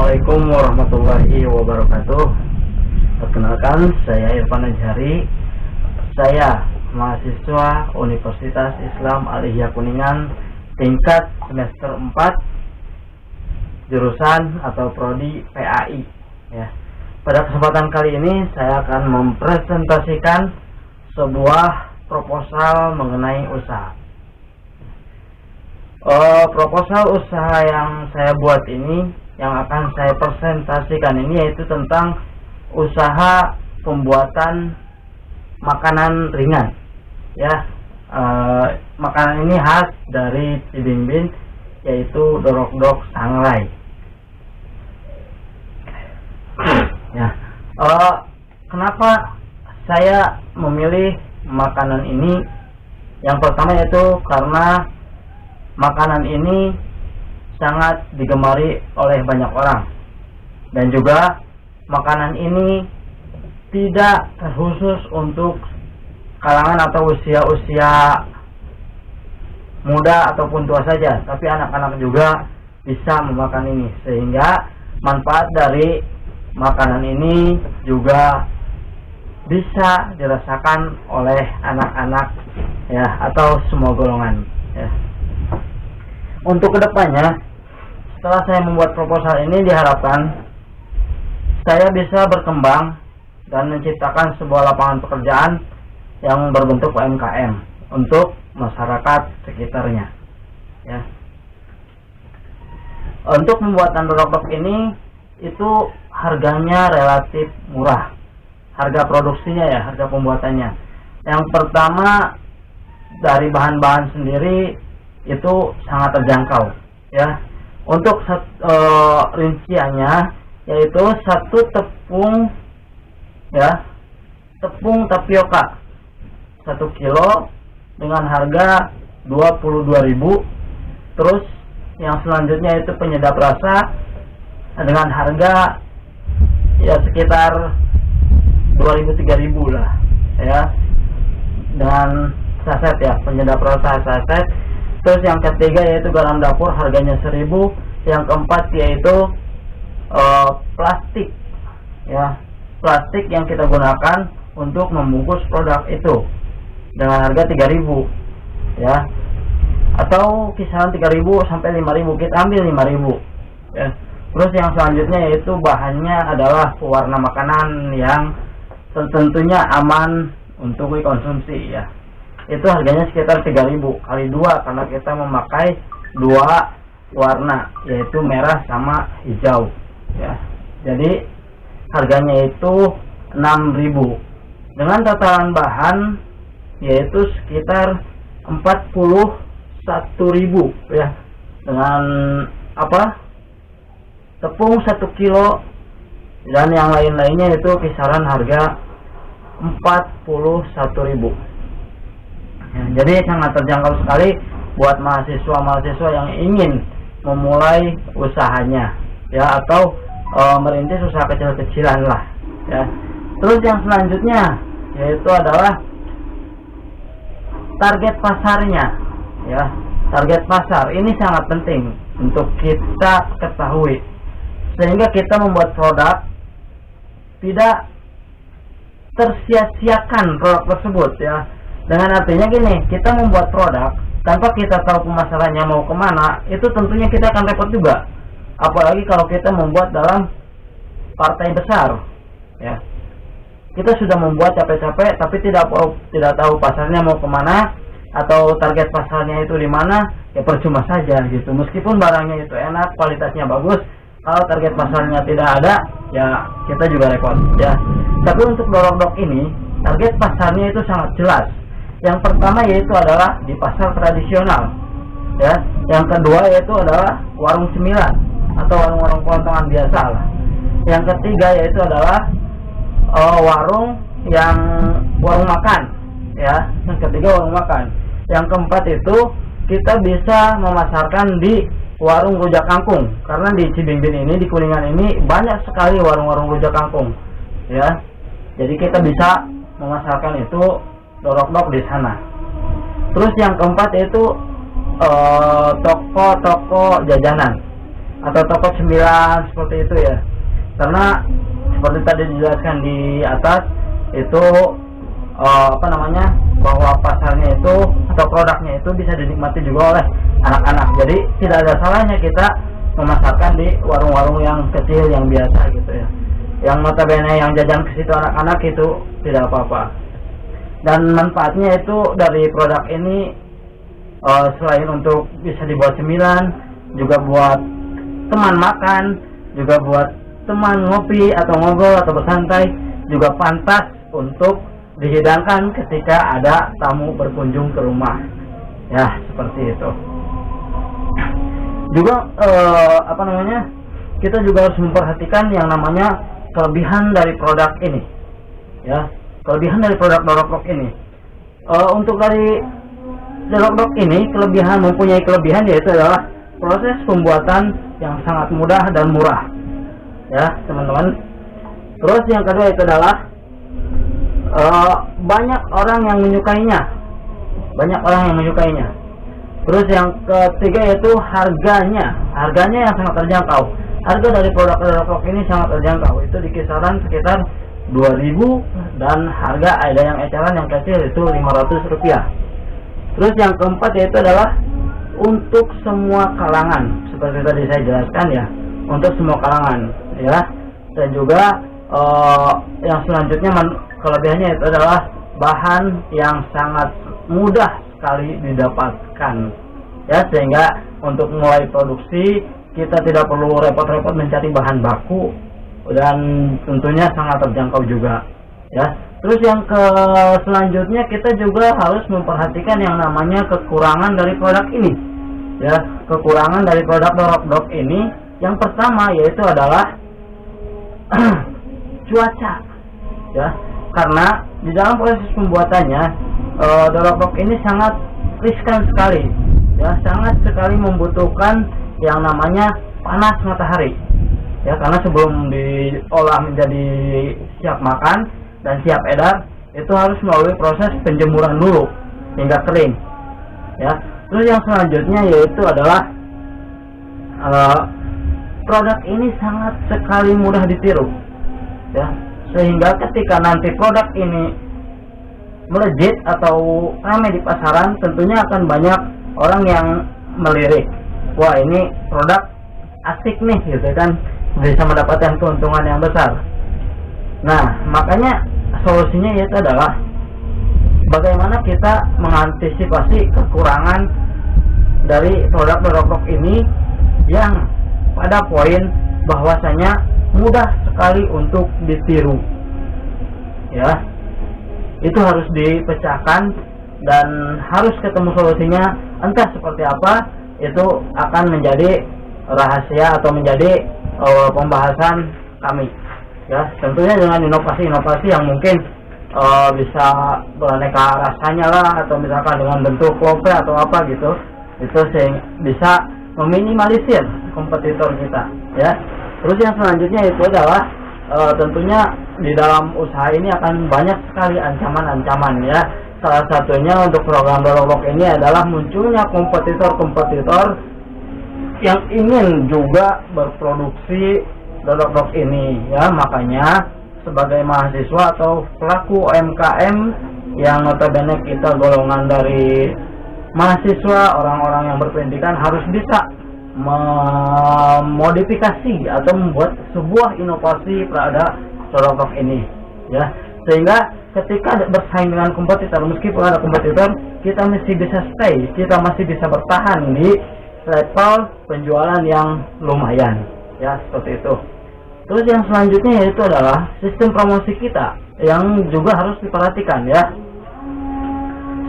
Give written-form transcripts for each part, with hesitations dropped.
Assalamualaikum warahmatullahi wabarakatuh. Perkenalkan, saya Irfan Ajhari. Saya mahasiswa Universitas Islam Al-Ihya Kuningan tingkat semester 4 jurusan atau prodi PAI ya. Pada kesempatan kali ini saya akan mempresentasikan sebuah proposal mengenai usaha. Proposal usaha yang saya buat ini, yang akan saya presentasikan ini, yaitu tentang usaha pembuatan makanan ringan ya. Makanan ini khas dari Cibimbing, yaitu dorok-dok sangrai ya. Kenapa saya memilih makanan ini? Yang pertama yaitu karena makanan ini sangat digemari oleh banyak orang, dan juga makanan ini tidak terkhusus untuk kalangan atau usia muda ataupun tua saja, tapi anak-anak juga bisa memakan ini, sehingga manfaat dari makanan ini juga bisa dirasakan oleh anak-anak ya, atau semua golongan ya. Untuk kedepannya, setelah saya membuat proposal ini, diharapkan saya bisa berkembang dan menciptakan sebuah lapangan pekerjaan yang berbentuk UMKM untuk masyarakat sekitarnya ya. Untuk pembuatan dorok-dok ini itu harganya relatif murah, harga produksinya ya, harga pembuatannya. Yang pertama, dari bahan-bahan sendiri itu sangat terjangkau ya. Untuk rinciannya yaitu satu tepung ya, tepung tapioka 1 kilo dengan harga 22.000. Terus yang selanjutnya itu penyedap rasa dengan harga ya sekitar 2.000-3.000 lah ya, dengan saset ya, penyedap rasa saset. Terus yang ketiga yaitu garam dapur, harganya 1.000. Yang keempat yaitu plastik ya, plastik yang kita gunakan untuk membungkus produk itu dengan harga 3.000 ya, atau kisaran 3.000 sampai 5.000, kita ambil 5.000 ya. Terus yang selanjutnya yaitu bahannya adalah pewarna makanan yang tentunya aman untuk dikonsumsi ya. Itu harganya sekitar 3.000 kali 2, karena kita memakai 2 warna, yaitu merah sama hijau ya. Jadi harganya itu 6.000 dengan tataran bahan yaitu sekitar 41.000 ya, dengan tepung 1 kilo dan yang lain-lainnya itu kisaran harga 41.000 ya. Jadi sangat terjangkau sekali buat mahasiswa yang ingin memulai usahanya ya, atau merintis usaha kecil-kecilan lah ya. Terus yang selanjutnya yaitu adalah target pasarnya ya. Target pasar ini sangat penting untuk kita ketahui, sehingga kita membuat produk tidak tersia-siakan produk tersebut ya. Dengan artinya gini, kita membuat produk tanpa kita tahu pemasarannya mau kemana, itu tentunya kita akan repot juga. Apalagi kalau kita membuat dalam partai besar ya. Kita sudah membuat capek-capek tapi tidak tahu pasarnya mau kemana atau target pasarnya itu di mana, ya percuma saja gitu. Meskipun barangnya itu enak, kualitasnya bagus, kalau target pasarnya tidak ada, ya kita juga repot ya. Tapi untuk dorok-dok ini, target pasarnya itu sangat jelas. Yang pertama yaitu adalah di pasar tradisional ya. Yang kedua yaitu adalah warung cemilan atau warung-warung kelontongan biasa lah. Yang ketiga yaitu adalah warung makan ya. Yang ketiga warung makan. Yang keempat itu kita bisa memasarkan di warung rujak kangkung, karena di Cibimbing ini, di Kuningan ini banyak sekali warung-warung rujak kangkung ya. Jadi kita bisa memasarkan itu dorok-dok di sana. Terus yang keempat yaitu toko-toko jajanan atau toko cemilan seperti itu ya. Karena seperti tadi dijelaskan di atas itu bahwa pasarnya itu atau produknya itu bisa dinikmati juga oleh anak-anak. Jadi tidak ada salahnya kita memasarkan di warung-warung yang kecil yang biasa gitu ya. Yang notabene yang jajan ke situ anak-anak itu tidak apa-apa. Dan manfaatnya itu dari produk ini selain untuk bisa dibuat cemilan, juga buat teman makan, juga buat teman ngopi atau ngobrol atau bersantai, juga pantas untuk dihidangkan ketika ada tamu berkunjung ke rumah. Ya, seperti itu. Juga kita juga harus memperhatikan yang namanya kelebihan dari produk ini. Ya, kelebihan dari produk Dorokdok ini. Untuk dari Dorokdok ini mempunyai kelebihan yaitu adalah proses pembuatan yang sangat mudah dan murah. Ya, teman-teman. Terus yang kedua itu adalah banyak orang yang menyukainya. Terus yang ketiga yaitu harganya yang sangat terjangkau. Harga dari produk Dorokdok ini sangat terjangkau, itu di kisaran sekitar 2.000 dan harga ada yang eceran yang kecil itu Rp500. Terus yang keempat yaitu adalah untuk semua kalangan, seperti tadi saya jelaskan ya, untuk semua kalangan ya. Dan juga yang selanjutnya kelebihannya itu adalah bahan yang sangat mudah sekali didapatkan ya, sehingga untuk mulai produksi kita tidak perlu repot-repot mencari bahan baku dan tentunya sangat terjangkau juga ya. Terus yang selanjutnya kita juga harus memperhatikan yang namanya kekurangan dari produk ini ya. Kekurangan dari produk Dorokdok ini yang pertama yaitu adalah cuaca ya, karena di dalam proses pembuatannya Dorokdok ini sangat riskan sekali ya, sangat sekali membutuhkan yang namanya panas matahari ya, karena sebelum diolah menjadi siap makan dan siap edar itu harus melalui proses penjemuran dulu hingga kering ya. Terus yang selanjutnya yaitu adalah produk ini sangat sekali mudah ditiru ya, sehingga ketika nanti produk ini melejit atau ramai di pasaran, tentunya akan banyak orang yang melirik, wah ini produk asik nih gitu kan, bisa mendapatkan keuntungan yang besar. Nah, makanya solusinya yaitu adalah bagaimana kita mengantisipasi kekurangan dari produk Dorokdok ini yang pada poin bahwasanya mudah sekali untuk ditiru ya. Itu harus dipecahkan dan harus ketemu solusinya, entah seperti apa, itu akan menjadi rahasia atau menjadi pembahasan kami ya, tentunya dengan inovasi-inovasi yang mungkin bisa beraneka rasanya lah, atau misalkan dengan bentuk lope atau apa gitu, itu bisa meminimalisir kompetitor kita ya. Terus yang selanjutnya itu adalah tentunya di dalam usaha ini akan banyak sekali ancaman-ancaman ya. Salah satunya untuk program Dorokdok ini adalah munculnya kompetitor-kompetitor yang ingin juga berproduksi Dorokdok ini ya. Makanya sebagai mahasiswa atau pelaku UMKM yang notabene kita golongan dari mahasiswa, orang-orang yang berpendidikan, harus bisa memodifikasi atau membuat sebuah inovasi pada Dorokdok ini ya, sehingga ketika bersaing dengan kompetitor, meskipun ada kompetitor, kita masih bisa stay, kita masih bisa bertahan di level penjualan yang lumayan ya, seperti itu. Terus yang selanjutnya yaitu adalah sistem promosi kita yang juga harus diperhatikan ya.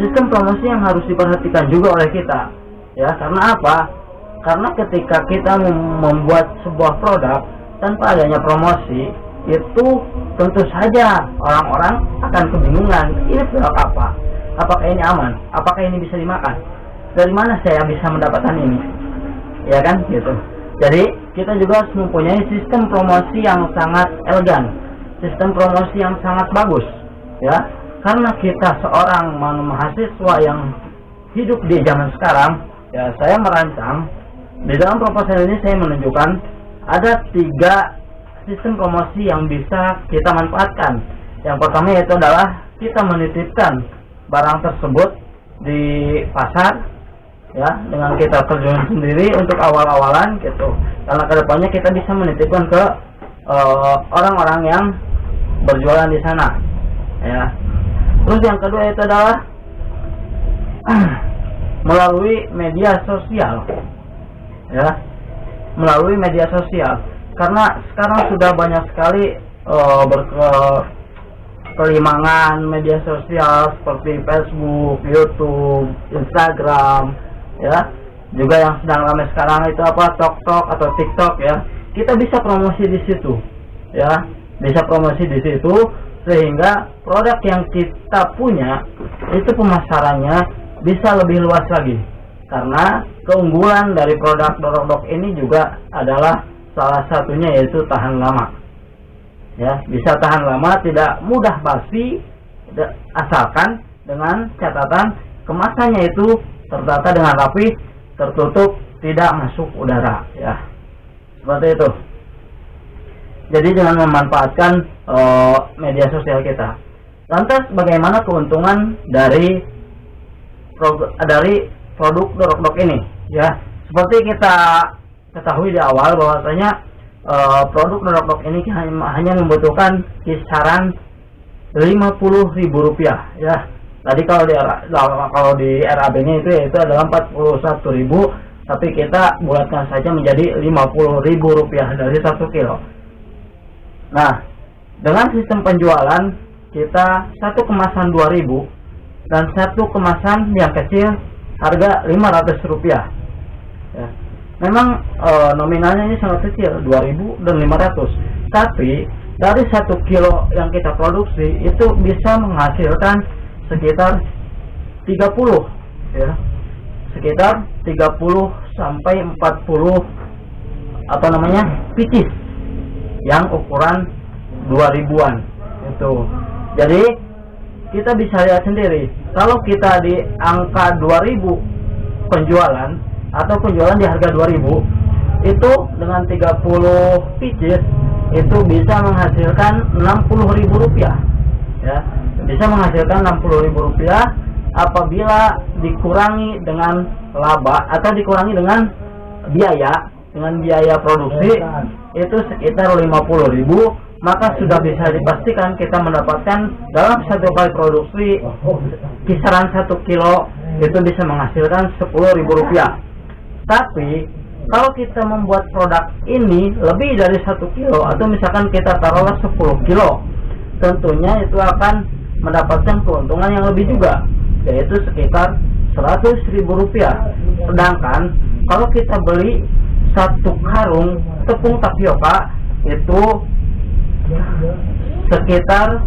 Sistem promosi yang harus diperhatikan juga oleh kita ya. Karena apa? Karena ketika kita membuat sebuah produk tanpa adanya promosi, itu tentu saja orang-orang akan kebingungan, ini produk apa? Apakah ini aman? Apakah ini bisa dimakan? Dari mana saya bisa mendapatkan ini? Ya kan gitu. Jadi kita juga harus mempunyai sistem promosi yang sangat elegan, sistem promosi yang sangat bagus ya. Karena kita seorang mahasiswa yang hidup di zaman sekarang ya, saya merancang Di dalam proposal ini saya menunjukkan ada 3 sistem promosi yang bisa kita manfaatkan. Yang pertama yaitu adalah kita menitipkan barang tersebut di pasar, ya, dengan kita terjun sendiri untuk awal-awalan gitu. Karena kedepannya kita bisa menitipkan ke orang-orang yang berjualan di sana, ya. Terus yang kedua itu adalah melalui media sosial, ya, melalui media sosial. Karena sekarang sudah banyak sekali berkelimangan media sosial seperti Facebook, YouTube, Instagram, ya. Juga yang sedang ramai sekarang itu apa, TikTok atau TikTok, ya. Kita bisa promosi di situ, ya. Bisa promosi di situ sehingga produk yang kita punya itu pemasarannya bisa lebih luas lagi. Karena keunggulan dari produk Dorokdok ini juga adalah salah satunya yaitu tahan lama, ya, bisa tahan lama, tidak mudah basi, asalkan dengan catatan kemasannya itu tertata dengan rapi, tertutup, tidak masuk udara, ya, seperti itu. Jadi dengan memanfaatkan media sosial kita. Lantas bagaimana keuntungan dari produk Dorokdok ini, ya? Seperti kita ketahui di awal bahwasanya produk Dorokdok ini hanya membutuhkan kisaran Rp50.000, ya. Tadi kalau di RAB-nya itu yaitu adalah Rp41.000, tapi kita bulatkan saja menjadi Rp50.000 dari 1 kilo. Nah, dengan sistem penjualan kita satu kemasan 2.000 dan satu kemasan yang kecil harga Rp500, ya. Memang nominalnya ini sangat kecil, 2.000 dan 500, tapi dari 1 kilo yang kita produksi itu bisa menghasilkan sekitar 30, ya, sekitar 30 sampai 40 picis yang ukuran 2000-an itu. Jadi kita bisa lihat sendiri, kalau kita di angka 2000 penjualan atau penjualan di harga 2000 itu dengan 30 pieces itu bisa menghasilkan Rp60.000, ya, bisa menghasilkan Rp60.000 apabila dikurangi dengan laba atau dikurangi dengan biaya produksi itu sekitar 50.000, maka sudah bisa dipastikan kita mendapatkan dalam satu kali produksi kisaran 1 kilo itu bisa menghasilkan Rp10.000. Tapi kalau kita membuat produk ini lebih dari 1 kilo atau misalkan kita taruhlah 10 kilo, tentunya itu akan mendapatkan keuntungan yang lebih juga, yaitu sekitar Rp100.000. Sedangkan kalau kita beli 1 karung tepung tapioka itu sekitar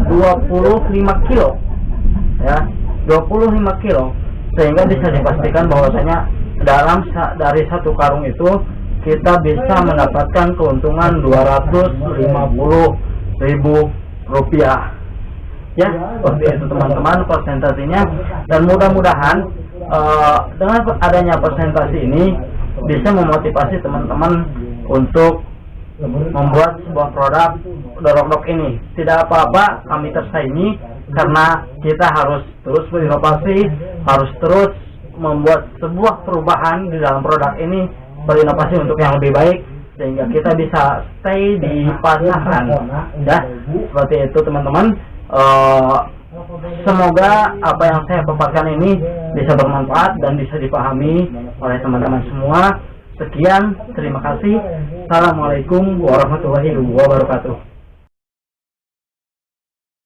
25 kilo, ya, 25 kilo, sehingga bisa dipastikan bahwasanya dari 1 karung itu kita bisa mendapatkan keuntungan Rp250.000, ya. Seperti itu teman-teman persentasinya, dan mudah-mudahan dengan adanya persentasi ini bisa memotivasi teman-teman untuk membuat sebuah produk Dorokdok ini. Tidak apa-apa kami tersaingi, karena kita harus terus berinovasi, harus terus membuat sebuah perubahan di dalam produk ini, berinovasi untuk yang lebih baik, sehingga kita bisa stay di pasaran, ya. Seperti itu teman-teman. Semoga apa yang saya paparkan ini bisa bermanfaat dan bisa dipahami oleh teman-teman semua. Sekian, terima kasih. Assalamualaikum warahmatullahi wabarakatuh.